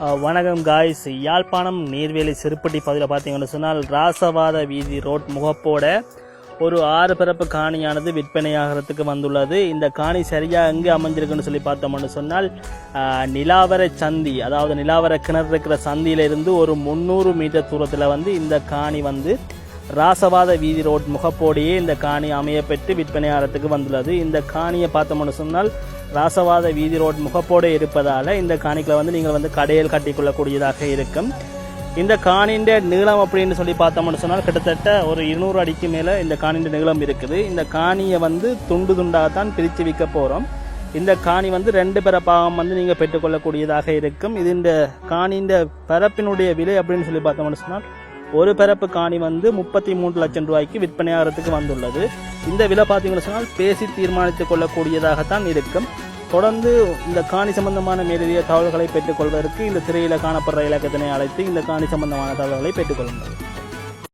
வணக்கம் காய்ஸ். யாழ்ப்பாணம் நீர்வேலி சிறுப்பட்டி பகுதியில் பார்த்தீங்கன்னு சொன்னால் ராசவாத வீதி ரோட் முகப்போட ஒரு 6 பரப்பு காணியானது விற்பனையாகிறதுக்கு வந்துள்ளது. இந்த காணி சரியாக எங்கே அமைஞ்சிருக்குன்னு சொல்லி பார்த்தோம்னு சொன்னால் நிலாவர சந்தி, அதாவது நிலாவர கிணறு இருக்கிற சந்தியிலிருந்து ஒரு 300 மீட்டர் தூரத்தில் இந்த காணி ராசவாத வீதி ரோட் முகப்போடையே இந்த காணி அமையப்பெற்று விற்பனையாகிறதுக்கு வந்துள்ளது. இந்த காணியை பார்த்தோம்னு சொன்னால் ராசவாத வீதி ரோட் முகப்போடு இருப்பதால் இந்த காணிகளை நீங்கள் கடையில் கட்டிக்கொள்ளக்கூடியதாக இருக்கும். இந்த காணியின் நீளம் அப்படின்னு சொல்லி பார்த்தோம்னு சொன்னால் கிட்டத்தட்ட ஒரு 200 அடிக்கு மேலே இந்த காணியின் நீளம் இருக்குது. இந்த காணியை துண்டு துண்டாகத்தான் பிரித்து விற்க போகிறோம். இந்த காணி 2 பரப்பாக நீங்கள் பெற்றுக்கொள்ளக்கூடியதாக இருக்கும். இது இந்த காணியின் பரப்பினுடைய விலை அப்படின்னு சொல்லி பார்த்தோம்னு சொன்னால் ஒரு பரப்பு காணி 33 லட்சம் ரூபாய்க்கு விற்பனையாகிறதுக்கு வந்துள்ளது. இந்த விலை பார்த்தீங்கன்னு சொன்னால் பேசி தீர்மானித்துக் கொள்ளக்கூடியதாகத்தான் இருக்கும். தொடர்ந்து இந்த காணி சம்பந்தமான மேலதிக தகவல்களை பெற்றுக்கொள்வதற்கு இந்த திரையில காணப்படுற இலக்கத்தினை அழைத்து இந்த காணி சம்பந்தமான தகவல்களை பெற்றுக்கொள்ளுங்கள்.